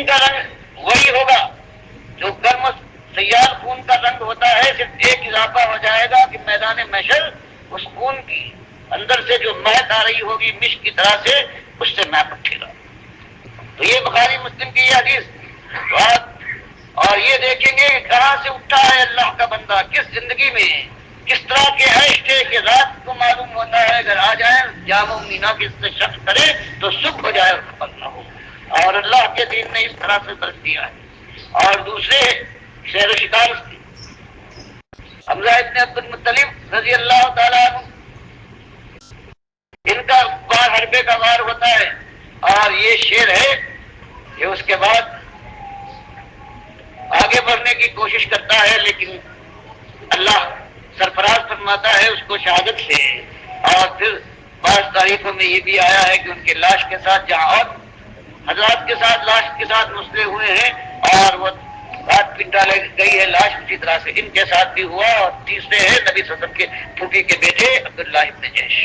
خون کا رنگ وہی ہوگا جو گرم سیال خون کا رنگ ہوتا ہے، صرف ایک اضافہ ہو جائے گا کہ میدان محشر اس خون کی اندر سے جو مہک آ رہی ہوگی مشک کی طرح سے، اس سے محک اٹھے گا۔ تو یہ بخاری مسلم کی یہ حدیث اور یہ دیکھیں گے کہ کہاں سے اٹھا ہے اللہ کا بندہ، کس زندگی میں کس طرح کے عیش تھے کہ رات کو معلوم ہوتا ہے اگر آ جائیں جام و مینا کے سے شخص کرے تو صبح ہو جائے اور خبر نہ ہو، اور اللہ کے دین نے اس طرح سے درج دیا ہے۔ اور دوسرے شہر و شکار حمزہ ابن عبد المطلب رضی اللہ تعالیٰ عنہ، ان کا وار حربے کا وار ہوتا ہے اور یہ شیر ہے کہ اس کے بعد آگے بڑھنے کی کوشش کرتا ہے لیکن اللہ سرفراز فرماتا ہے اس کو شہادت سے۔ اور پھر بعض تاریخوں میں یہ بھی آیا ہے کہ ان کے لاش کے ساتھ جہاں اور حضرات کے ساتھ لاش کے ساتھ مسلے ہوئے ہیں اور وہ رات پٹ ڈالے گئی ہے لاش، اسی طرح سے ان کے ساتھ بھی ہوا۔ اور تیسرے ہے نبی صلی اللہ علیہ وسلم کے پھوپھی کے بیٹے عبداللہ ابن جیش۔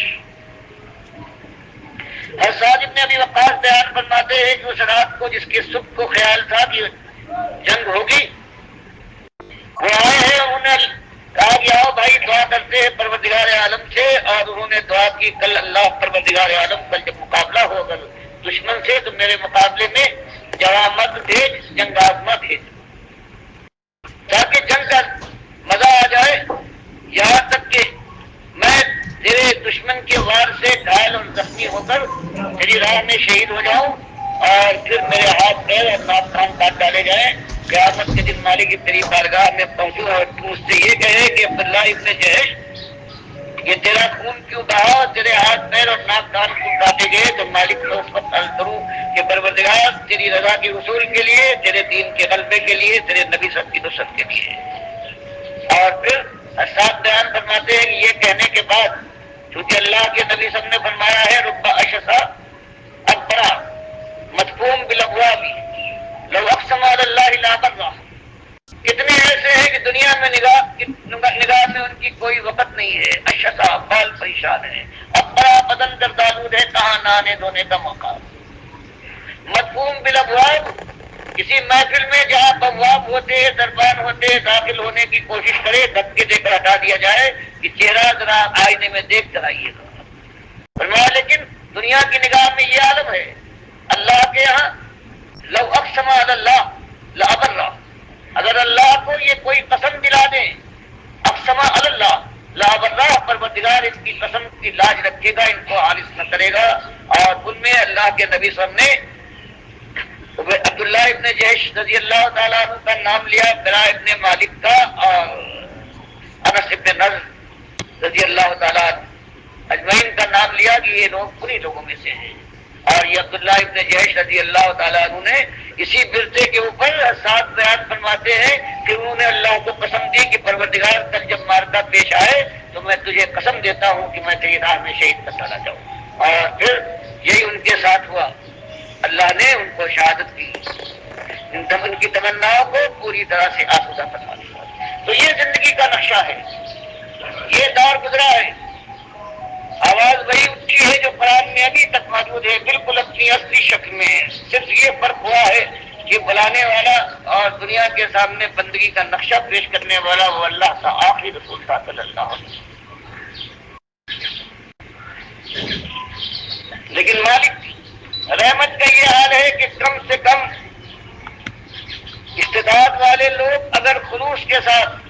سعد ابن ابی وقاص بیان فرماتے ہیں کہ اس رات کو جس کے صبح کو خیال تھا کہ جنگ ہوگی، وہ آئے ہیں، انہوں نے کہا کہ آؤ بھائی دعا کرتے ہیں پروردگار عالم سے، اور انہوں نے دعا کی کل اللہ پروردگار عالم کل جب مقابلہ ہو اگر دشمن سے تو میرے مقابلے میں جوامت بھیج، جنگ آزما بھیج، تاکہ جنگ کا مزہ آ جائے، یہاں تک کہ میں تیرے دشمن کے وار سے گھائل اور زخمی ہو کر تیری راہ میں شہید ہو جاؤں اور پھر میرے ہاتھ پیر اور ناک کان کاٹ ڈالے جائیں، قیامت کے دن مالک کی تیری بارگاہ میں پہنچوں اور تو اس سے یہ کہے کہ عبداللہ ابن جیش یہ تیرا خون کیوں بہا، تیرے ہاتھ پیر اور ناک کان کیوں کاٹے گئے، تو مالک میں اس وقت عرض کروں کہ پروردگار تیری رضا کے حصول کے لیے، تیرے دین کے غلبے کے لیے، تیرے نبی صلی اللہ علیہ وسلم کی نصرت کے لیے۔ اور پھر حساب بیان فرماتے ہیں کہ یہ کہنے کے بعد چونکہ اللہ کے نبی صلی اللہ علیہ وسلم نے فرمایا ہے رب اشسا اکبرا مدفوم بالابواب لو اقسم علی اللہ لابرہ، کتنے ایسے ہیں کہ دنیا میں نگاہ میں ان کی کوئی وقت نہیں ہے، اشسا بال پریشان ہے، اکبرا بدن گردالود ہے، کہاں نہانے دھونے کا موقع، مدفوم بالابواب کسی محفل میں جہاں بواب ہوتے دربان ہوتے داخل ہونے کی کوشش کرے، دھکے دے کر ہٹا دیا جائے کہ چہرہ ذرا آئینے میں دیکھ کر آئیے گا۔ فرمایا لیکن دنیا کی نگاہ میں یہ عالم ہے، اللہ کے یہاں لو اقسم علی اللہ لابرہ، اگر اللہ کو یہ کوئی قسم دلا دیں، اقسم علی اللہ لابرہ، پروردگار ان کی قسم کی لاج رکھے گا، ان کو خالص نہ کرے گا۔ اور ان میں اللہ کے نبی صلی اللہ علیہ وسلم نے عبداللہ ابن جیش رضی اللہ تعالیٰ عنہ کا نام لیا، برا ابن مالک کا اور انس ابن نضر رضی اللہ تعالیٰ اجمعین کا نام لیا کہ یہ لوگ انہی لوگوں میں سے ہیں۔ اور یہ عبداللہ ابن جیش رضی اللہ تعالیٰ عنہ نے اسی برتے کے اوپر ساتھ بیان فرماتے ہیں کہ انہوں نے اللہ کو قسم دی کہ پروردگار کل جب مارکا پیش آئے تو میں تجھے قسم دیتا ہوں کہ میں تیری راہ میں شہید کر ڈالا جاؤں۔ اور پھر یہی ان کے ساتھ ہوا، اللہ نے ان کو شہادت کی، ان کی تمناؤں کو پوری طرح سے آسودہ فرما دیا۔ تو یہ زندگی کا نقشہ ہے، یہ دور گزرا ہے، آواز وہی اٹھی ہے جو قرآن میں ابھی تک موجود ہے، بالکل اپنی اصلی شکل میں، صرف یہ فرق ہوا ہے کہ بلانے والا اور دنیا کے سامنے بندگی کا نقشہ پیش کرنے والا وہ اللہ کا آخری رسول تھا صلی اللہ علیہ وسلم۔ لیکن مالک رحمت کا یہ حال ہے کہ کم سے کم استطاعت والے لوگ اگر خلوص کے ساتھ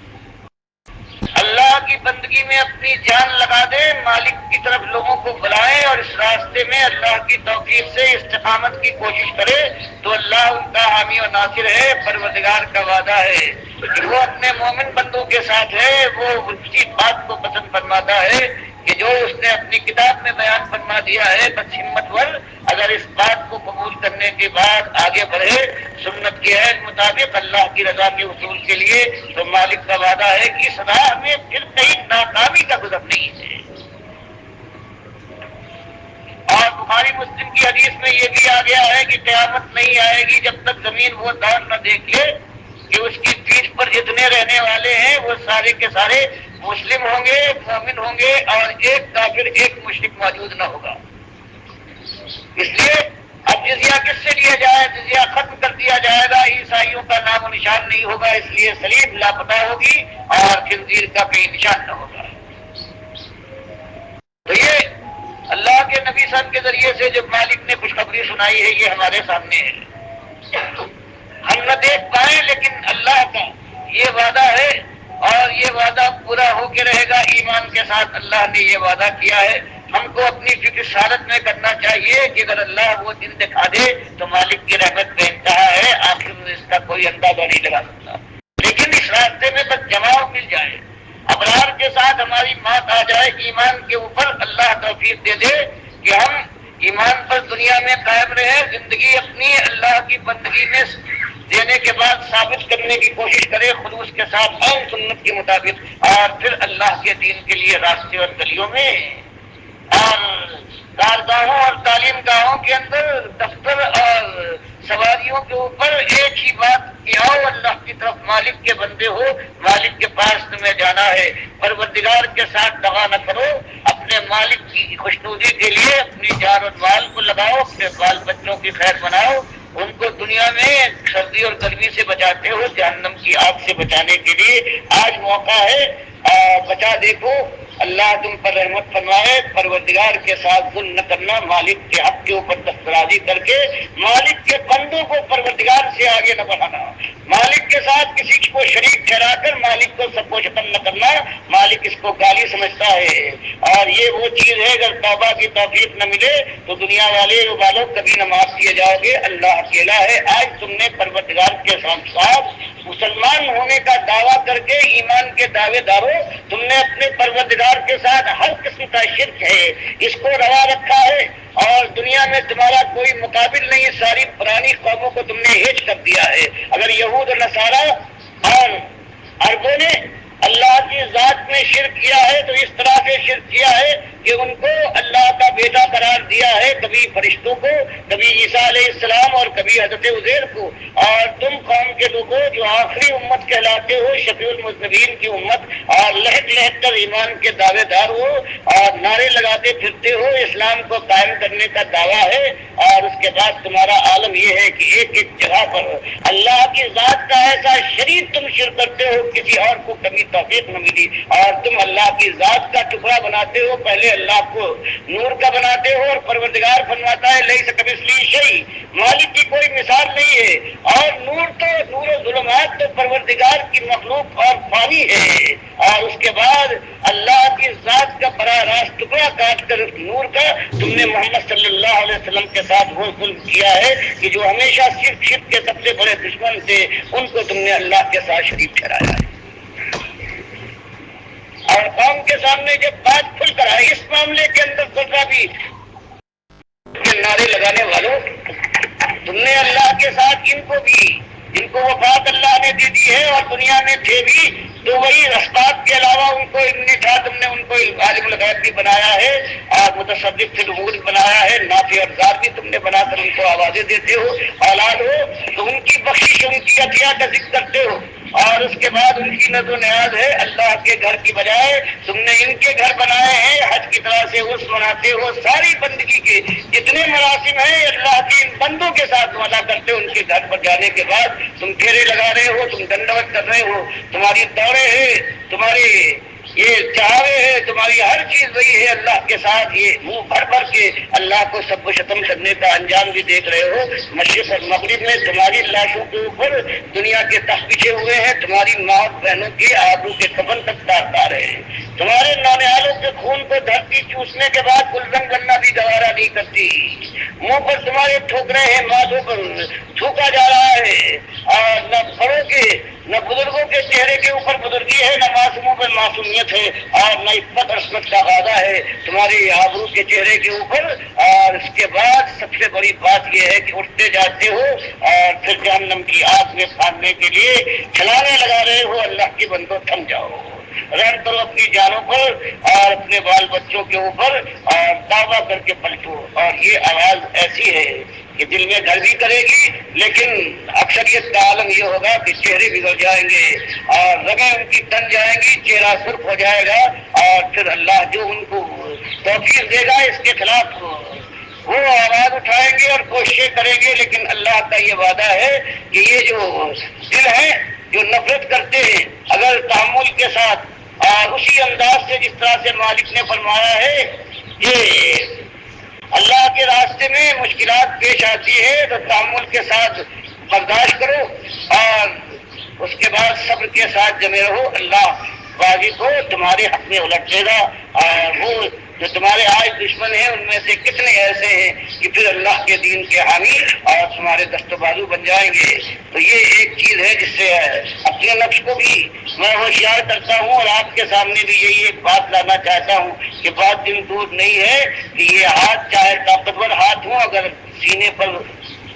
اللہ کی بندگی میں اپنی جان لگا دیں، مالک کی طرف لوگوں کو بلائیں اور اس راستے میں اللہ کی توفیق سے استقامت کی کوشش کرے تو اللہ ان کا حامی و ناصر ہے۔ پروردگار کا وعدہ ہے کہ وہ اپنے مومن بندوں کے ساتھ ہے، وہ اسی بات کو پسند فرماتا ہے کہ جو اس نے اپنی کتاب میں بیان فرما دیا ہے، بس ہمت ور اگر اس بات کو قبول کرنے کے بعد آگے بڑھے سنت کے عین مطابق اللہ کی رضا کے حصول کے لیے، تو مالک کا وعدہ ہے کہ اس راہ میں پھر کہیں ناکامی کا گزر نہیں ہے۔ اور بخاری مسلم کی حدیث میں یہ بھی آ گیا ہے کہ قیامت نہیں آئے گی جب تک زمین وہ دور نہ دیکھ لے کہ اس کی پیٹھ پر جتنے رہنے والے ہیں وہ سارے کے سارے مسلم ہوں گے، مومن ہوں گے، اور ایک کافر ایک مشرک موجود نہ ہوگا۔ اس لیے اب جزیہ کس سے لیا جائے؟ جزیہ ختم کر دیا نشان نہیں ہوگا، اس لیے سلیب لاپتہ ہوگی اور خنزیر کا کوئی نشان نہ ہوگا۔ تو یہ اللہ کے نبی صاحب کے ذریعے سے جب مالک نے خوشخبری سنائی ہے، یہ ہمارے سامنے ہے، ہم نہ دیکھ پائیں لیکن اللہ کا یہ وعدہ ہے اور یہ وعدہ پورا ہو کے رہے گا۔ ایمان کے ساتھ اللہ نے یہ وعدہ کیا ہے، ہم کو اپنی فکر حالت میں کرنا چاہیے کہ اگر اللہ وہ دن دکھا دے تو مالک کی رحمت بے انتہا ہے، آخر میں اس کا کوئی اندازہ نہیں لگا سکتا، لیکن اس راستے میں بس جماؤ مل جائے، ابرار کے ساتھ ہماری موت آ جائے، ایمان کے اوپر اللہ توفیق دے دے کہ ہم ایمان پر دنیا میں قائم رہے، زندگی اپنی اللہ کی بندگی میں دینے کے بعد ثابت کرنے کی کوشش کرے خلوص کے ساتھ اور سنت کے مطابق، اور پھر اللہ کے دین کے لیے راستے اور گلیوں میں اور کارگاہوں اور تعلیم گاہوں کے اندر دفتر اور سواریوں کے اوپر ایک ہی بات کہ آؤ اللہ کی طرف، مالک کے بندے ہو، مالک کے پاس تمہیں جانا ہے، پروردگار کے ساتھ دغا نہ کرو، اپنے مالک کی خوشنودی کے لیے اپنی جان اور مال کو لگاؤ، اپنے بال بچوں کی خیر بناؤ، ان کو دنیا میں سردی اور گرمی سے بچاتے ہو، جہنم کی آگ سے بچانے کے لیے آج موقع ہے، بچا دیکھو، اللہ تم پر رحمت فرمائے، پروردگار کے ساتھ ظلم نہ کرنا، مالک کے حق کے اوپر دسترازی کر کے مالک کے بندوں کو پروردگار سے آگے نہ بڑھانا، مالک کے ساتھ کسی کو شریک ٹھہرا کر مالک کو سب کو ختم نہ کرنا، مالک اس کو گالی سمجھتا ہے، اور یہ وہ چیز ہے اگر توبہ کی توفیق نہ ملے تو دنیا والوں کبھی نہ معاف کیے جاؤ گے، اللہ اکیلا ہے۔ آج تم نے پروردگار کے ساتھ مسلمان ہونے کا دعویٰ کر کے ایمان کے دعوے داروں، تم نے اپنے پروردگار کے ساتھ ہر قسم کا شرک ہے اس کو روا رکھا ہے، اور دنیا میں تمہارا کوئی مقابل نہیں، ساری پرانی قوموں کو تم نے ہیج کر دیا ہے۔ اگر یہود و نصارہ اور عربوں نے اللہ کی ذات میں شرک کیا ہے تو اس طرح سے شرک کیا ہے کہ ان کو اللہ کا بیٹا قرار دیا ہے، کبھی فرشتوں کو، کبھی عیسیٰ علیہ السلام اور کبھی حضرت عزیر کو، اور تم قوم کے لوگوں جو آخری امت کہلاتے ہو، شفیع المذنبین کی امت، اور لہٹ لہٹ کر ایمان کے دعوے دار ہو اور نعرے لگاتے پھرتے ہو، اسلام کو قائم کرنے کا دعویٰ ہے، اور اس کے بعد تمہارا عالم یہ ہے کہ ایک ایک جگہ پر اللہ کی ذات کا ایسا شریک تم شرک کرتے ہو، کسی اور کو کبھی توفیق نہ ملی، اور تم اللہ کی ذات کا ٹکڑا بناتے ہو، پہلے اللہ کو نور کا بناتے ہو، اور پروردگار فرماتا ہے لیس کمثلہ شیء، مالک کی کوئی مثال نہیں ہے، اور نور و ظلمات تو پروردگار کی مخلوق اور فانی ہے، اور اس کے بعد اللہ کی ذات کا براہ راست ٹکڑا کاٹ کر نور کا تم نے محمد صلی اللہ علیہ وسلم کے ساتھ وہ ظلم کیا ہے کہ جو ہمیشہ شرک کے سب سے بڑے دشمن تھے، ان کو تم نے اللہ کے ساتھ شریک ٹھہرایا ہے، اور قوم کے سامنے جب بات کھل کر آئی اس معاملے کے اندر ذرا بھی نعرے لگانے والوں، تم نے اللہ کے ساتھ ان کو بھی، جن کو وفات اللہ نے دے دی ہے اور دنیا میں تھے بھی، تو وہی اسباب کے علاوہ ان کو ابن تھا، تم نے ان کو عالم الغیب بھی بنایا ہے اور متصدق فی الامور بنایا ہے، نافع ابصار بھی تم نے بنا کر ان کو آوازیں دیتے ہو، اولاد ہو تو ان کی بخشش، ان کی عطیہ کا ذکر کرتے ہو، اور اس کے بعد ان کی نظر و نیاز ہے اللہ کے گھر کی بجائے تم نے ان کے گھر بنائے ہیں، حج کی طرح سے اس مناتے ہو، ساری بندگی کے جتنے مراسم ہیں اللہ کے ان بندوں کے ساتھ ادا کرتے ہو، ان کے گھر پر جانے کے بعد تم پھیرے لگا رہے ہو، تم دنڈوت کر رہے ہو، تمہاری دوڑے ہیں، تمہاری یہ چاہے ہے، تمہاری ہر چیز وہی ہے اللہ کے ساتھ، یہ منہ بھر بھر کے اللہ کو سب کو ختم کرنے کا انجام بھی دیکھ رہے ہو، مشرق اور مغرب میں تمہاری لاشوں کے اوپر دنیا کے تخت بچھے ہوئے ہیں، تمہاری ماں بہنوں کے آبرو کے کفن تک تار رہے ہیں، تمہارے نونہالوں کے خون کو دھرتی چوسنے کے بعد گلزن بننا بھی گوارا نہیں کرتی، منہ پر تمہارے ٹھوکرے ہیں، ماتھوں پر تھوکا جا رہا ہے، اور نہ بڑوں کے نہ بزرگوں کے چہرے کے اوپر بزرگی ہے، نہ معصوموں پر معصومیت ہے، اور نہ عفت اور عصمت کا وعدہ ہے تمہاری آبرو کے چہرے کے اوپر، اور اس کے بعد سب سے بڑی بات یہ ہے کہ اٹھتے جاتے ہو اور پھر جہنم کی آگ میں پھانکنے کے لیے چھلانے لگا رہے ہو، اللہ کے بندوں تھم جاؤ، رحم کرو اپنی جانوں پر اور اپنے بال بچوں کے اوپر، اور دعویٰ کر کے پلٹو، اور یہ آواز ایسی ہے کہ دل میں گھر بھی کرے گی، لیکن اکثریت کا عالم یہ ہوگا کہ چہرے بگڑ جائیں گے اور رگیں ان کی تن جائیں گی، چہرہ سرخ ہو جائے گا، اور پھر اللہ جو ان کو توفیق دے گا اس کے خلاف وہ آواز اٹھائیں گے اور کوششیں کریں گے، لیکن اللہ کا یہ وعدہ ہے کہ یہ جو دل ہیں جو نفرت کرتے ہیں، اگر تحمل کے ساتھ اور اسی انداز سے جس طرح سے مالک نے فرمایا ہے کہ اللہ کے راستے میں مشکلات پیش آتی ہے تو تحمل کے ساتھ برداشت کرو اور اس کے بعد صبر کے ساتھ جمے رہو، اللہ بازی کو تمہارے حق میں الٹ دے گا۔ اور وہ جو تمہارے آج دشمن ہیں ان میں سے کتنے ایسے ہیں کہ پھر اللہ کے دین کے حامی اور تمہارے دست و بازو بن جائیں گے۔ تو یہ ایک چیز ہے جس سے اپنے نفس کو بھی میں ہوشیار کرتا ہوں اور آپ کے سامنے بھی یہی ایک بات لانا چاہتا ہوں کہ بات دن دور نہیں ہے کہ یہ ہاتھ چاہے طاقتور ہاتھ ہوں، اگر سینے پر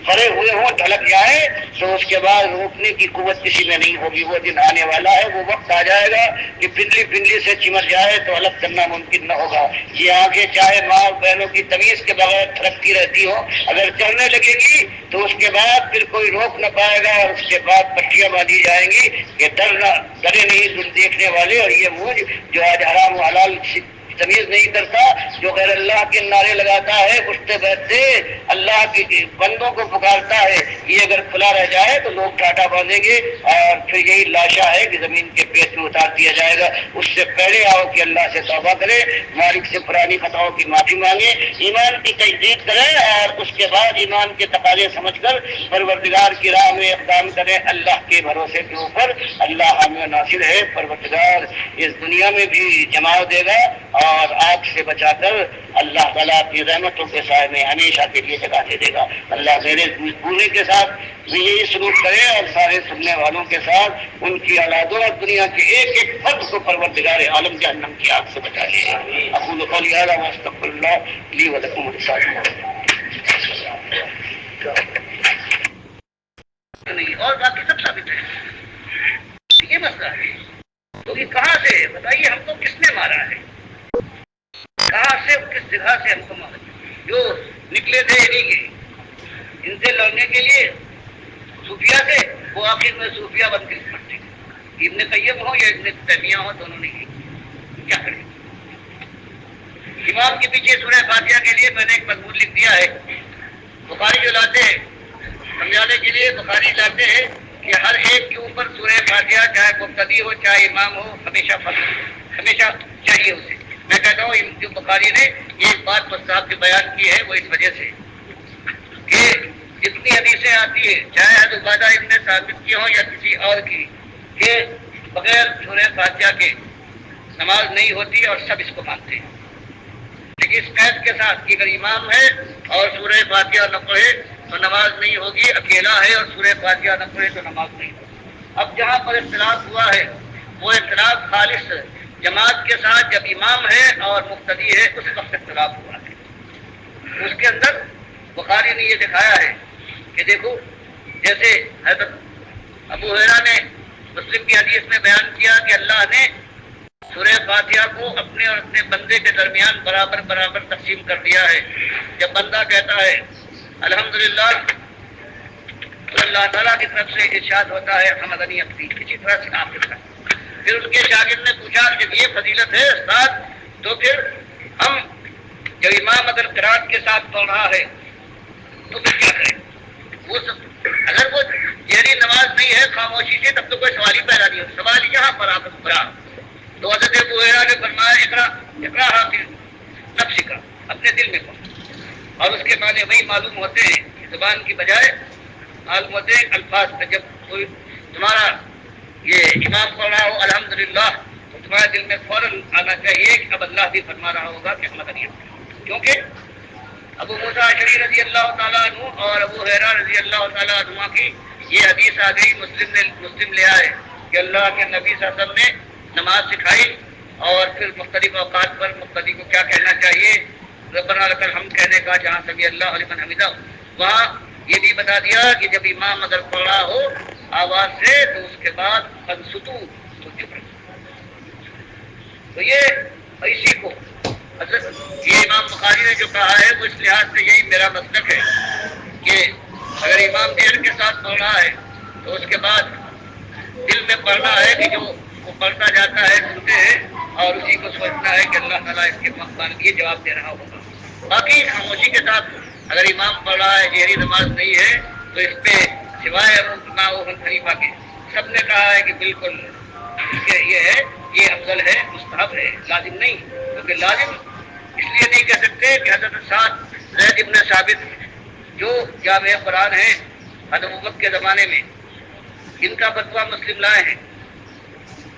پڑے ہوئے ہوں ڈھلک جائے تو اس کے بعد روکنے کی قوت کسی میں نہیں ہوگی۔ وہ دن آنے والا ہے، وہ وقت آ جائے گا کہ پنڈلی پنڈلی سے چمٹ جائے تو الگ کرنا ممکن نہ ہوگا۔ یہ آگے چاہے ماں بہنوں کی تمیز کے بغیر تھرکتی رہتی ہو، اگر چڑھنے لگے گی تو اس کے بعد پھر کوئی روک نہ پائے گا اور اس کے بعد پٹیاں باندھی جائیں گی کہ ڈرے نہیں تم دیکھنے والے، اور یہ مجھ جو آج حرام و حلال تمیز نہیں کرتا، جو غیر اللہ کے نعرے لگاتا ہے، اٹھتے بیٹھتے اللہ کے بندوں کو پکارتا ہے، یہ اگر کھلا رہ جائے تو لوگ ٹاٹا باندھیں گے اور پھر یہی لاشا ہے کہ زمین کے پیٹ میں اتار دیا جائے گا۔ اس سے پہلے آؤ کہ اللہ سے توبہ کرے، مالک سے پرانی خطاؤں کی معافی مانگے، ایمان کی تجدید کریں اور اس کے بعد ایمان کے تقاضے سمجھ کر پروردگار کی راہ میں اقدام کریں۔ اللہ کے بھروسے کے اوپر اللہ حامی و ناصر ہے، پروردگار اس دنیا میں بھی جماؤ دے گا اور آگ سے بچا کر اللہ تعالیٰ اپنی رحمتوں کے سائے میں ہمیشہ کے لیے جگہ دے دے گا۔ اللہ میرے پورے کے ساتھ بھی یہی سلوک کرے اور سارے سننے والوں کے ساتھ ان کی اولادوں اور دنیا کے ایک ایک فرد کو پروردگار عالم جہنم کی آگ سے بچا لے۔ اقول قولی ھذا واستغفر اللہ لی ولکم ولسائر اور باقی سب ثابت ہے۔ یہ مسئلہ ہے تو یہ کہاں سے بتائیے، ہم کو کس نے مارا ہے، کہاں سے کس جگہ سے ہم کو مارا؟ جو نکلے تھے انہیں کے ان سے لڑنے کے لیے صوفیہ سے، وہ آخر میں صوفیہ بن کے پڑتے ہیں۔ ابن قیم ہو یا ابن تیمیہ ہو، دونوں نے کیا کرے؟ امام کے پیچھے سورہ فاتحہ کے لیے میں نے ایک مضمون لکھ دیا ہے۔ بخاری جو لاتے ہیں سمجھانے کے لیے، بخاری لاتے ہیں کہ ہر ایک کے اوپر سورہ فاتحہ چاہے مبتدی ہو چاہے امام ہو ہمیشہ ہمیشہ چاہیے اسے۔ میں کہتا ہوں جو بخاری نے یہ بات مصحف کی بیان کی ہے وہ اس وجہ سے کہ جتنی حدیثیں آتی ہے چاہے حضرت عبادہ ابن ثابت کی ہو یا کسی اور کی کہ بغیر سورہ فاتحہ کے نماز نہیں ہوتی اور سب اس کو مانتے ہیں، لیکن اس قید کے ساتھ کہ اگر امام ہے اور سورہ فاتحہ نہ پڑھے تو نماز نہیں ہوگی، اکیلا ہے اور سورہ فاتحہ نہ پڑھے تو نماز نہیں ہوگی۔ اب جہاں پر اختلاف ہوا ہے وہ اختلاف خالص جماعت کے ساتھ جب امام ہے اور مقتدی ہے اس وقت اختلاف ہوا ہے۔ اس کے اندر بخاری نے یہ دکھایا ہے کہ دیکھو جیسے حضرت ابو ہریرہ نے مسلم کی حدیث میں بیان کیا کہ اللہ نے سورہ فاتحہ کو اپنے اور اپنے بندے کے درمیان برابر برابر تقسیم کر دیا ہے۔ جب بندہ کہتا ہے الحمدللہ تو اللہ تعالیٰ کی طرف سے ارشاد ہوتا ہے حمدنی عبدی، اسی طرح سے آپ کے ساتھ۔ پھر ان کے شاگرد نے پوچھا کہ یہ فضیلت ہے استاد، تو پھر ہم جب امام اگر قرات کے ساتھ پڑھ رہا ہے تو پھر کیا کریں؟ وہ اگر وہ جہری نماز نہیں ہے خاموشی سے تب تو کوئی سوال ہی پیدا نہیں ہو۔ سوال یہاں پر آپ پڑھا تو حضرت ابو ہریرہ نے فرمایا اقرا حافظ نفس کا، اپنے دل میں پڑھ، اور اس کے معنی وہی معلوم ہوتے ہیں زبان کی بجائے معلوم ہوتے ہیں الفاظ پہ۔ جب کوئی تمہارا یہ امام پڑھ رہا ہو الحمدللہ تو تمہارے دل میں فوراً آنا چاہیے کہ اب اللہ بھی فرما رہا ہوگا کہ احمد علی، کیونکہ ابو موسیٰ اشعری رضی اللہ تعالیٰ عنہ اور ابو ہریرہ رضی اللہ تعالیٰ عنہ کی یہ حدیث آ گئی، مسلم لے آئے کہ اللہ کے نبی صلی اللہ علیہ وسلم نے نماز سکھائی اور پھر مختلف اوقات پر مقتدی کو کیا کہنا چاہیے، ربنا لک الحمد کہنے کا جہاں سمی اللہ لمن حمدہ، وہاں یہ بھی بتا دیا کہ جب امام اگر پڑھا ہو آواز سے تو اس کے بعد انصتو تو چپ رہو۔ تو یہ اسی کو حضرت یہ امام بخاری نے جو کہا ہے وہ اس لحاظ سے یہی میرا مسلک ہے کہ اگر امام دیر کے ساتھ پڑھ رہا ہے تو اس کے بعد دل میں پڑھنا ہے کہ جو وہ پڑھتا جاتا ہے سنتے ہیں اور اسی کو سوچنا ہے کہ اللہ تعالیٰ اس کے یہ جواب دے رہا ہوگا۔ باقی خاموشی کے ساتھ اگر امام پڑھ رہا ہے جہری نماز نہیں ہے تو اس پہ سوائے خلیفہ کے سب نے کہا ہے کہ بالکل یہ ہے، یہ افضل ہے، مستحب ہے، لازم نہیں، کیونکہ لازم اس لیے نہیں کہہ سکتے کہ حضرت سعد زید ابن ثابت جو جامع قرآن ہیں حضرت ابوبکر کے زمانے میں، ان کا فتویٰ مسلم لائے ہیں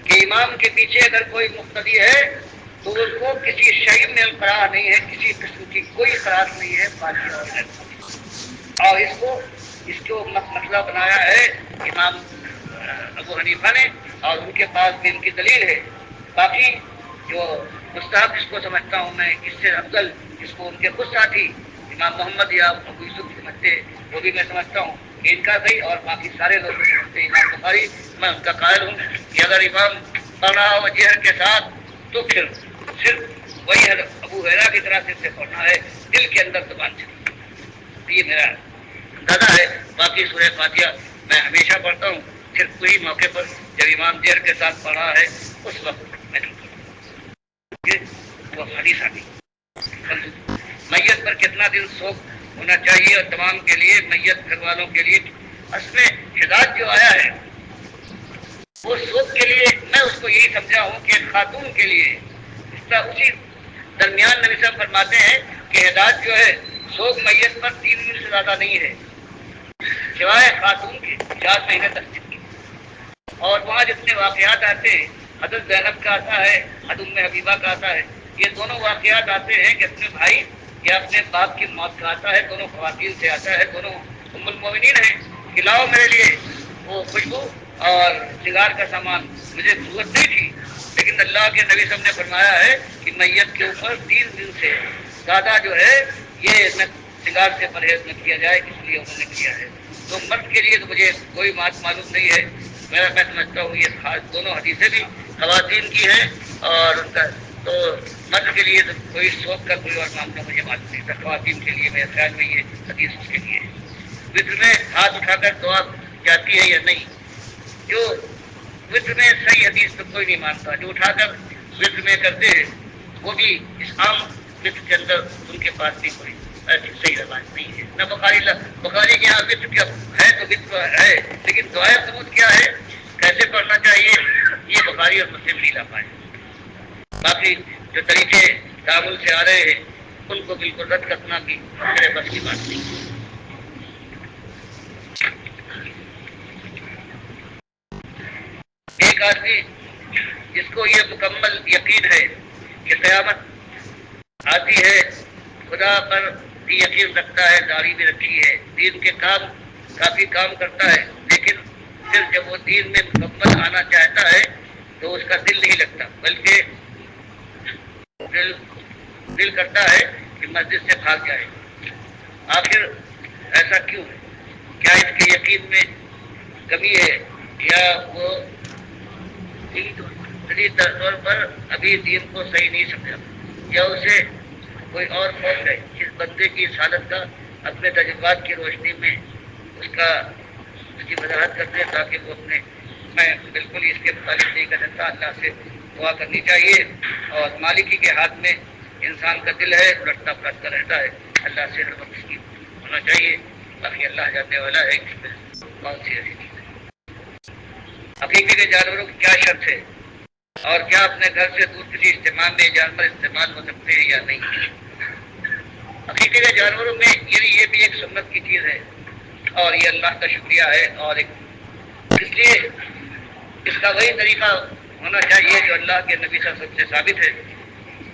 کہ امام کے پیچھے اگر کوئی مقتدی ہے تو اس کو کسی شیء میں قرار نہیں ہے، کسی قسم کی کوئی قرار نہیں ہے فاتحہ اور اس کو مسئلہ بنایا ہے امام ابو حنیفہ نے، اور ان کے پاس بھی ان کی دلیل ہے۔ باقی جو مستحب جس کو سمجھتا ہوں میں، اس سے افضل جس کو ان کے خود ساتھی امام محمد یا ابو یوسف سمجھتے ہیں، وہ بھی میں سمجھتا ہوں کہ ان کا صحیح، اور باقی سارے لوگ سمجھتے ہیں امام بخاری، میں ان کا قائل ہوں کہ اگر امام پڑھ رہا ہو جہر کے ساتھ تو پھر صرف وہی ابو ہریرہ کی طرح سے پڑھنا ہے، دل کے اندر زبان سے، یہ میرا اندازہ ہے۔ باقی سورہ فاتحہ میں ہمیشہ پڑھتا ہوں، صرف وہی موقع پر جب امام جہر کے ساتھ پڑھ رہا ہے اس وقت میں نہیں پڑھتا، وہ حدیث آتی۔ میت پر کتنا دن سوگ ہونا چاہیے اور تمام کے لیے میت گھر والوں کے لیے، اس میں ہدایت جو آیا ہے وہ سوگ کے لیے میں اس کو یہی سمجھا ہوں کہ خاتون کے لیے اس طرح اسی درمیان نبی صاحب فرماتے ہیں کہ ہدایت جو ہے سوگ میت پر 3 دن سے زیادہ نہیں ہے سوائے خاتون کے 4 مہینے تک کی، اور وہاں جتنے واقعات آتے ہیں حضرت زینب کا آتا ہے، حضرت ام حبیبہ کا آتا ہے، یہ دونوں واقعات آتے ہیں کہ اپنے بھائی یا اپنے باپ کی موت کا آتا ہے، دونوں خواتین سے آتا ہے، دونوں ام المومنین ہیں کہ لاؤ میرے لیے وہ خوشبو اور سگار کا سامان، مجھے ضرورت نہیں تھی لیکن اللہ کے نبی صاحب نے فرمایا ہے کہ میت کے اوپر 3 دن سے زیادہ جو ہے یہ سگار سے پرہیز نہ کیا جائے، اس لیے انہوں نے کیا ہے۔ تو مرد کے لیے تو مجھے کوئی بات معلوم نہیں ہے، میں سمجھتا ہوں یہ خاص دونوں حدیثیں بھی خواتین کی ہیں، اور ان کا تو مرد کے لیے تو کوئی سوگ کا کوئی اور معاملہ مجھے معلوم نہیں تھا، خواتین کے لیے میرے خیال میں یہ حدیث اس کے لیے ہے۔ وطر میں ہاتھ اٹھا کر دعا جاتی ہے یا نہیں؟ جو وطر میں صحیح حدیث تو کوئی نہیں مانتا، جو اٹھا کر وطر میں کرتے ہیں وہ بھی اس عام وطر کے اندر ان کے پاس بھی کوئی ایسی صحیح روایت نہیں ہے۔ نہ بخاری کے یہاں وطر کیا ہے تو وطر ہے، لیکن دعائے قنوت کیا ہے، کیسے پڑھنا چاہیے، یہ بخاری اور مسلم نہیں لا پائے۔ باقی جو طریقے تعامل سے آ رہے ہیں ان کو بالکل رد کرنا بھی میرے بس کی بات نہیں۔ ایک آدمی جس کو یہ مکمل یقین ہے کہ قیامت آتی ہے، خدا پر بھی یقین رکھتا ہے، داڑھی بھی رکھی ہے، دین کے کافی کام کرتا ہے، لیکن پھر جب وہ دین میں مکمل آنا چاہتا ہے تو اس کا دل نہیں لگتا، بلکہ دل کرتا ہے کہ مسجد سے بھاگ جائے۔ آخر ایسا کیوں ہے؟ کیا اس کے یقین میں کمی ہے، یا وہ طور پر ابھی دین کو صحیح نہیں سمجھا، یا اسے کوئی اور خوف ہے؟ اس بندے کی اس حالت کا اپنے تجربات کی روشنی میں اس کی وضاحت کرتے ہیں تاکہ وہ میں بالکل اس کے متعلق نہیں کر سکتا، اللہ سے دعا کرنی چاہیے، اور مالکی کے ہاتھ میں انسان کا دل ہے، لڑتا پھرتا رہتا ہے، اللہ سے ہر وقت اس کی ہونا چاہیے، باقی اللہ جاننے والا ہے اس میں بہت سی ایسی چیزیں۔ حقیقی کے جانوروں کی کیا شرط ہے، اور کیا اپنے گھر سے دور کسی اجتماع میں جانور استعمال ہو سکتے ہیں یا نہیں؟ حقیقی کے جانوروں میں یہ بھی ایک سنت کی چیز ہے، اور یہ اللہ کا شکریہ ہے، اور اس لیے اس کا وہی طریقہ ہونا چاہیے جو اللہ کے نبی صلی اللہ علیہ وسلم سے ثابت ہے۔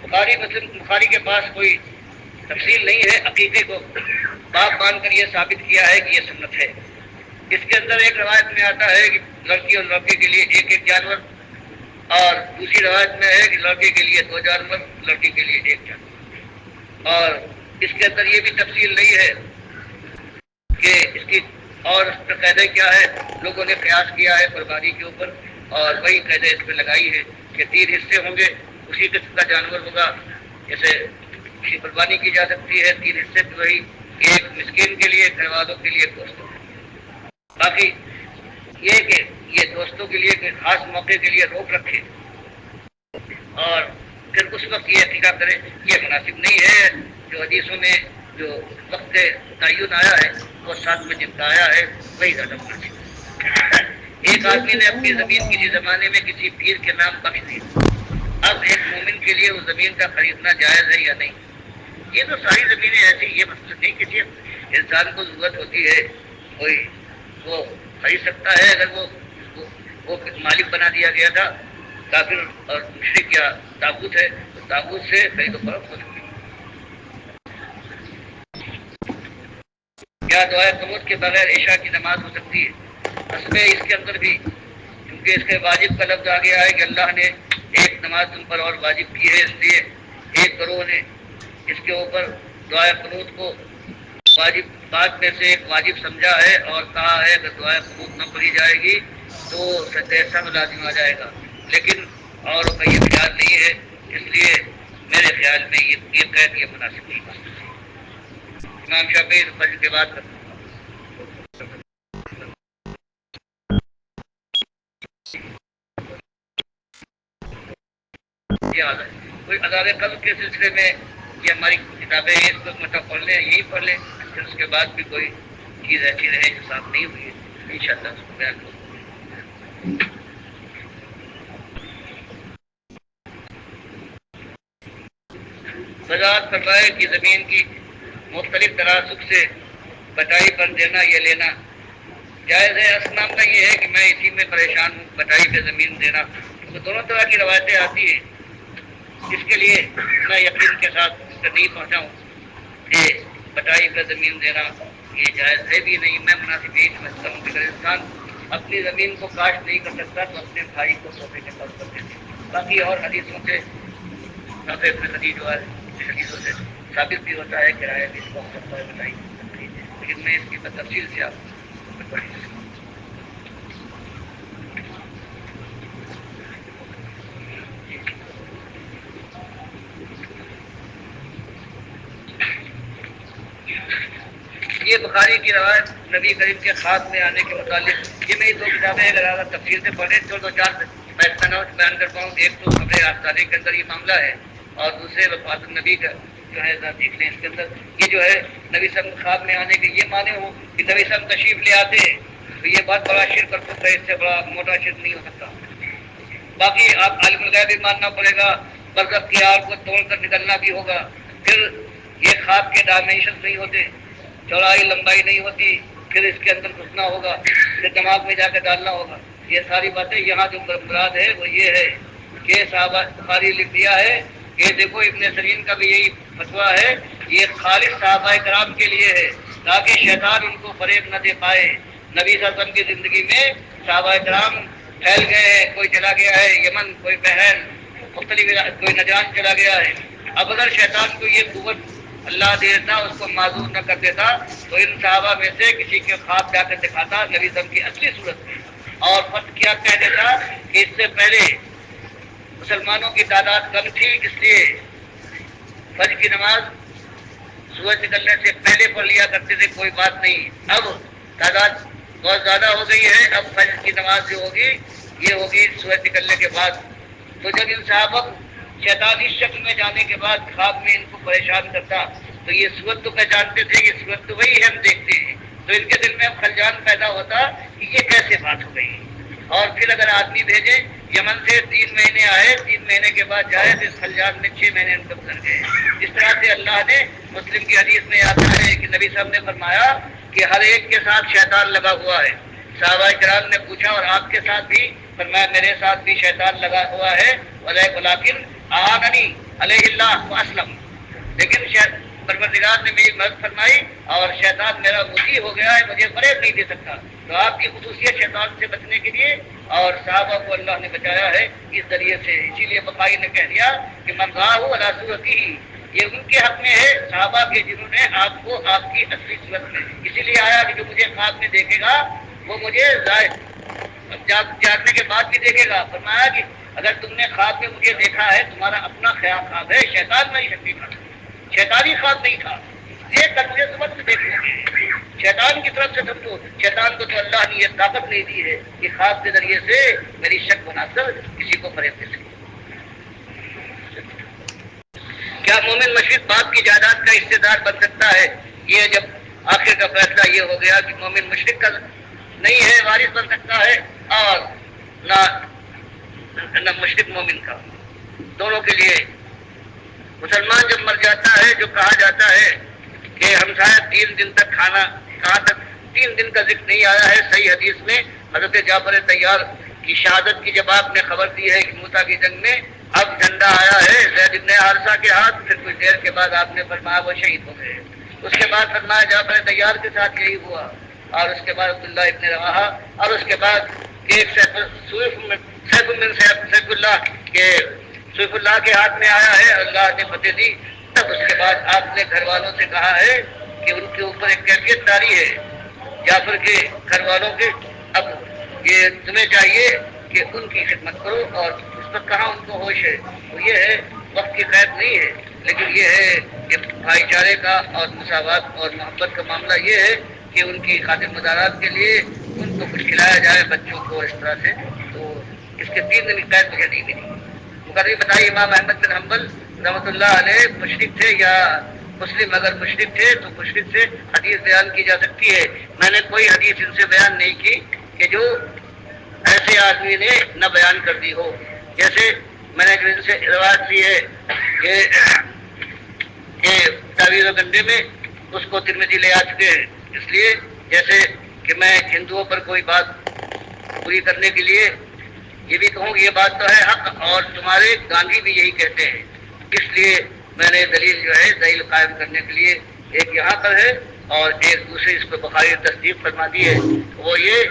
بخاری کے پاس کوئی تفصیل نہیں ہے، عقیقے کو باپ مان کر یہ ثابت کیا ہے کہ یہ سنت ہے۔ اس کے اندر ایک روایت میں آتا ہے کہ لڑکی اور لڑکے کے لیے ایک جانور، اور دوسری روایت میں ہے کہ لڑکے کے لیے 2 جانور، لڑکی کے لیے 1 جانور، اور اس کے اندر یہ بھی تفصیل نہیں ہے کہ اس کی اور اس پر قاعدہ کیا ہے۔ لوگوں نے قیاس کیا ہے قربانی کے اوپر، اور وہی قاعدہ اس پہ لگائی ہے کہ 3 حصے ہوں گے، اسی قسم کا جانور ہوگا، جیسے قربانی کی جا سکتی ہے 3 حصے، وہی 1 مسکین کے لیے، گھر والوں کے لیے، دوستوں کے لیے۔ باقی یہ کہ یہ دوستوں کے لیے کہ خاص موقع کے لیے روک رکھے اور پھر اس وقت یہ عقیقہ کرے، یہ مناسب نہیں ہے۔ جو حدیثوں میں جو وقت تعین آیا ہے وہ ساتھ میں نپٹایا ہے وہی زیادہ مناسب۔ ایک آدمی نے اپنی زمین کسی زمانے میں کسی پیر کے نام بخش دی، اب ایک مومن کے لیے اس زمین کا خریدنا جائز ہے یا نہیں؟ یہ تو ساری زمینیں ایسی، یہ مسئلہ نہیں کہ جی انسان کو ضرورت ہوتی ہے کوئی وہ خرید سکتا ہے، اگر وہ مالک بنا دیا گیا تھا کافر اور مشرک یا تاغوت ہے تو تاغوت سے خرید و فروخت ہو سکتی ہے۔ کیا دعائے قنوت کے بغیر عشاء کی نماز ہو سکتی ہے؟ اصل میں اس کے اندر بھی کیونکہ اس کے واجب کا لفظ آ گیا ہے کہ اللہ نے ایک نماز تم پر اور واجب کی ہے، اس لیے ایک گروہ نے اس کے اوپر دعائے قنوت کو واجب بات میں سے ایک واجب سمجھا ہے اور کہا ہے کہ دعائے قنوت نہ پڑھی جائے گی تو ایسا لازم آ جائے گا، لیکن اوروں کا یہ خیال نہیں ہے، اس لیے میرے خیال میں یہ قید یہ مناسب نہیں ہے۔ امام شافعی فجر کے بعد کرتا ہوں۔ کوئی عذاب قبر کے سلسلے میں یہ ہماری کتابیں ہیں، اس کو مطلب پڑھ لیں، یہی پڑھ لیں، پھر اس کے بعد بھی کوئی چیز ایسی رہے جو صاف نہیں ہوئی ہے انشاءاللہ اس کو بیان کروں۔ وضاحت فرمائے کہ زمین کی مختلف تناسب سے بٹائی پر دینا یا لینا جائز ہے؟ اصل معاملہ یہ ہے کہ میں اسی میں پریشان ہوں، بٹائی پہ زمین دینا، تو دونوں طرح کی روایتیں آتی ہیں، اس کے لیے میں یقین کے ساتھ نہیں پہنچا ہوں کہ بٹائی پہ زمین دینا یہ جائز ہے بھی نہیں۔ میں مناسب یہی سمجھتا ہوں کہ اگر انسان اپنی زمین کو کاشت نہیں کر سکتا تو اپنے بھائی کو سونے کے طور پر دیتے۔ باقی اور حدیثوں سے نافع ابن خدیج جو ہے حدیثوں سے ثابت بھی ہوتا ہے، کرایہ بھی اس کو ہو سکتا ہے بتائی، لیکن میں اس کی تفصیل سے آپ کو بتائی۔ یہ بخاری کی روایت نبی کریم کے خواب میں آنے کے متعلق، یہ میری دو کتابیں ہیں، اگر تفصیل سے پڑھیں تو دو چار میں اتنا نوٹ بیان کرتا ہوں۔ ایک تو خبر آستانے کے اندر یہ معاملہ ہے اور دوسرے وفات النبی کا جو ہے دیکھ لیں، اس کے اندر یہ جو ہے نبی صاحب خواب میں آنے کے یہ معنی ہو کہ نبی صاحب تشریف لے آتے ہیں تو یہ بہت بڑا شرک کر سکتا ہے، اس سے بڑا موٹا شرک نہیں ہو سکتا۔ باقی آپ عالم الغیب بھی ماننا پڑے گا، برزخ کی آگ کو توڑ کر نکلنا بھی ہوگا، پھر یہ خواب کے ڈائمینشن نہیں ہوتے، چوڑائی لمبائی نہیں ہوتی، پھر اس کے اندر گھسنا ہوگا، پھر دماغ میں جا کے ڈالنا ہوگا، یہ ساری باتیں یہاں جو مراد ہے وہ یہ ہے کہ صحابہ بخاری لکھ دیا ہے کہ دیکھو ابن سیرین کا بھی یہی فتویٰ ہے، یہ خالص صحابہ کرام کے لیے ہے تاکہ شیطان ان کو فریب نہ دے پائے۔ نبی صلی اللہ علیہ وسلم کی زندگی میں صحابہ کرام پھیل گئے ہیں، کوئی چلا گیا ہے یمن، کوئی بحرین، مختلف کوئی نجران چلا گیا ہے۔ اب اگر شیطان کو یہ قوت اللہ دیتا، اس کو معذور نہ کر دیتا تو ان صحابہ میں سے کسی کے خواب جا کر دکھاتا نبی صلی کی اصلی صورت میں، اور فرض کیا کہہ دیتا کہ اس سے پہلے مسلمانوں کی تعداد کم تھی، اس لیے فجر کی نماز سورج نکلنے سے پہلے پڑھ لیا کرتے تھے، کوئی بات نہیں، اب تعداد بہت زیادہ ہو گئی ہے، اب فجر کی نماز جو ہوگی یہ ہوگی سورج نکلنے کے بعد۔ تو جب ان صحابہ شیطان اس شکل میں جانے کے بعد خواب میں ان کو پریشان کرتا تو یہ صورت تو پہچانتے تھے کہ صورت تو وہی ہم دیکھتے ہیں، تو ان کے دل میں خلجان پیدا ہوتا کہ یہ کیسے بات ہو گئی۔ اور پھر اگر آدمی بھیجے یمن سے 3 مہینے آئے، 3 مہینے کے بعد جائے تو اس خلجان میں 6 مہینے ان کو گزر گئے۔ اس طرح سے اللہ نے مسلم کی حدیث میں آتا ہے کہ نبی صاحب نے فرمایا کہ ہر ایک کے ساتھ شیطان لگا ہوا ہے۔ صحابہ کرام نے پوچھا اور آپ کے ساتھ بھی؟ فرمایا میرے ساتھ بھی شیطان لگا ہوا ہے، ولیکن اعاننی علیہ اللہ واسلم، لیکن پروردگار نے میری مدد فرمائی اور شیطان میرا مطیع ہو گیا ہے، مجھے فریب نہیں دے سکتا۔ تو آپ کی خصوصیت شیطان سے بچنے کے لیے اور صحابہ کو اللہ نے بچایا ہے اس ذریعے سے، اسی لیے بخاری نے کہہ دیا کہ من راہ علی صورتی، یہ ان کے حق میں ہے صحابہ کے جنہوں نے آپ کو آپ کی اصلی صورت میں، اسی لیے آیا کہ جو مجھے خواب میں دیکھے گا وہ مجھے جاگنے کے بعد بھی دیکھے گا۔ فرمایا کہ اگر تم نے خواب میں مجھے دیکھا ہے تمہارا اپنا خیال خواب ہے، شیطان نہیں شکتی تھا، شیطانی خواب نہیں تھا، یہ کرتے وقت دیکھنا ہے، شیطان کی طرف سے سمجھو، شیطان کو تو اللہ نے یہ طاقت نہیں دی ہے کہ خواب کے ذریعے سے میری شک بنا کر کسی کو فریب دے سکے۔ کیا مومن مشرق باپ کی جائیداد کا حصے دار بن سکتا ہے؟ یہ جب آخر کا فیصلہ یہ ہو گیا کہ مومن مشرق کا نہیں ہے وارث بن سکتا ہے اور نہ مشرق مومن کا، دونوں کے لیے مسلمان جب مر جاتا ہے، جو کہا جاتا ہے کہ ہم شاید 3 دن تک کھانا، کہاں تک 3 دن کا ذکر نہیں آیا ہے صحیح حدیث میں، حضرت جعفر طیار کی شہادت کی جب آپ نے خبر دی ہے کہ موسیٰ کی جنگ میں اب جھنڈا آیا ہے زید بن حارثہ کے ہاتھ، پھر کچھ دیر کے بعد آپ نے فرمایا وہ شہید ہو گئے، اس کے بعد فرمایا جعفر طیار کے ساتھ یہی ہوا، اور اس کے بعد عبداللہ ابن رواحہ، اور اس کے بعد ایک سیف اللہ کے ہاتھ میں آیا ہے، اللہ نے فتح دی، تب اس کے بعد آپ نے گھر والوں سے کہا ہے کہ ان کے اوپر ایک کیفیت طاری ہے جعفر کے گھر والوں کے، اب یہ تمہیں چاہیے کہ ان کی خدمت کرو، اور اس وقت کہاں ان کو ہوش ہے، تو یہ ہے وقت کی قید نہیں ہے، لیکن یہ ہے کہ بھائی چارے کا اور مساوات اور محبت کا معاملہ یہ ہے کہ ان کی خاطر مدارات کے لیے ان کو کچھ کھلایا جائے بچوں کو اس طرح سے، تو اس کے 3 دن کی قید مجھے نہیں ملی۔ مقرری بتائیے امام احمد بن حنبل رحمۃ اللہ علیہ مشرک تھے یا مسلم؟ اگر مشرک تھے تو مشرک سے حدیث بیان کی جا سکتی ہے، میں نے کوئی حدیث ان سے بیان نہیں کی کہ جو ایسے آدمی نے نہ بیان کر دی ہو، جیسے میں نے جو ان سے روایت لی ہے کہ تعویذ و گنڈے میں اس کو ترمذی لے آ چکے ہیں، اس لیے جیسے کہ میں ہندوؤں پر کوئی بات پوری کرنے کے لیے یہ بھی کہوں کہ یہ بات تو ہے حق، اور تمہارے گاندھی بھی یہی کہتے ہیں، اس لیے میں نے دلیل جو ہے دلیل قائم کرنے کے لیے ایک یہاں پر ہے اور ایک دوسرے اس کو بخاری تصدیق فرما دی ہے، وہ یہ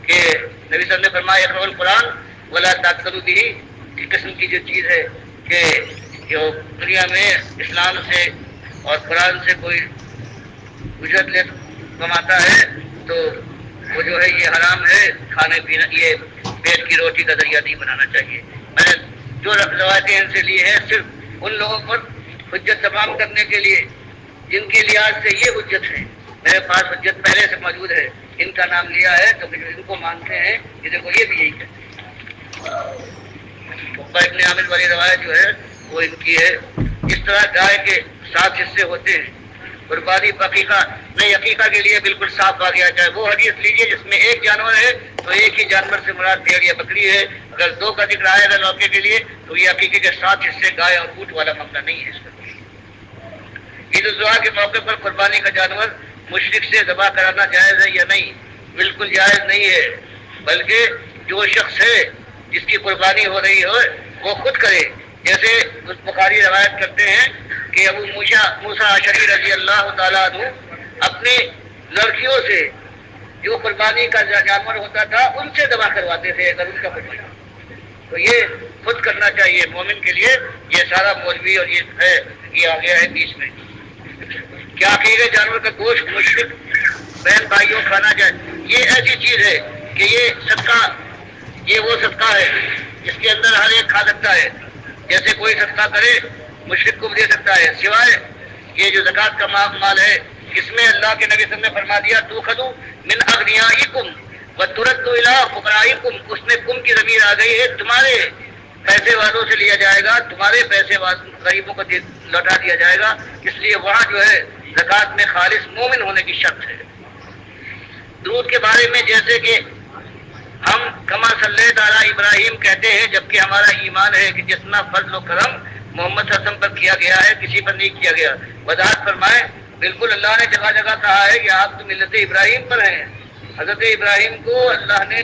کہ نبی صلی اللہ علیہ وسلم نے فرمایا اقرؤ القرآن ولا تأکلوا بہ، اس قسم کی جو چیز ہے کہ جو دنیا میں اسلام سے اور قرآن سے کوئی اجرت لے کماتا ہے تو وہ جو ہے یہ حرام ہے، کھانے پینا یہ پیٹ کی روٹی کا ذریعہ نہیں بنانا چاہیے۔ میں نے جو روایتیں ان سے لی ہیں صرف ان لوگوں پر حجت تمام کرنے کے لیے جن کے لحاظ سے یہ حجت ہے، میرے پاس حجت پہلے سے موجود ہے، ان کا نام لیا ہے تو ان کو مانتے ہیں کہ دیکھو یہ بھی یہی کہتے ہیں۔ ابن عامر والی روایت جو ہے وہ ان کی ہے۔ اس طرح گائے کے 7 حصے ہوتے ہیں، قربانی عقیقہ نہیں، عقیقہ کے لیے بالکل صاف آ گیا، چاہے وہ حدیث لیجیے جس میں ایک جانور ہے تو ایک ہی جانور سے مراد بھیڑ یا بکری ہے، اگر 2 کا ذکر آئے گا لوکے کے لیے تو یہ عقیقے کے 7 حصے گائے اور اونٹ والا معاملہ نہیں ہے۔ اس کا عید الاضحیٰ کے موقع پر قربانی کا جانور مشرک سے ذبح کرانا جائز ہے یا نہیں؟ بالکل جائز نہیں ہے، بلکہ جو شخص ہے جس کی قربانی ہو رہی ہو وہ خود کرے، جیسے بخاری روایت کرتے ہیں کہ ابو موسیٰ اشعری رضی اللہ تعالیٰ عنہ اپنے لڑکیوں سے جو قربانی کا جانور ہوتا تھا ان سے ذبح کرواتے تھے اگر ان کا قربانی، تو یہ خود کرنا چاہیے مومن کے لیے، یہ سارا مولوی اور یہ آ گیا ہے بیچ میں۔ کیا عقیقے جانور کا گوشت مشرک بہن بھائیوں کھانا جائے؟ یہ ایسی چیز ہے کہ یہ صدقہ، یہ وہ صدقہ ہے جس کے اندر ہر ایک کھا سکتا ہے، جیسے کوئی صدقہ کرے مشرک کو بھی دے سکتا ہے، سوائے یہ جو زکوٰۃ کا مال ہے اس میں اللہ کے نبی صلی اللہ علیہ وسلم نے فرما دیا تؤخذ من اغنیائکم وترد الی فقرائکم، اس میں کم کی ضمیر آ گئی ہے، تمہارے پیسے والوں سے لیا جائے گا، تمہارے پیسے غریبوں کو لوٹا دیا جائے گا، اس لیے وہاں جو ہے زکوٰۃ میں خالص مومن ہونے کی شرط ہے۔ درود کے بارے میں جیسے کہ ہم کما صلی علی ابراہیم کہتے ہیں، جبکہ ہمارا ایمان ہے کہ جتنا فضل و کرم محمد صلی اللہ علیہ وسلم پر کیا گیا ہے کسی پر نہیں کیا گیا۔ وضاحت فرمائیں، بالکل اللہ نے جگہ جگہ کہا ہے کہ آپ تو ملت ابراہیم پر ہیں، حضرت ابراہیم کو اللہ نے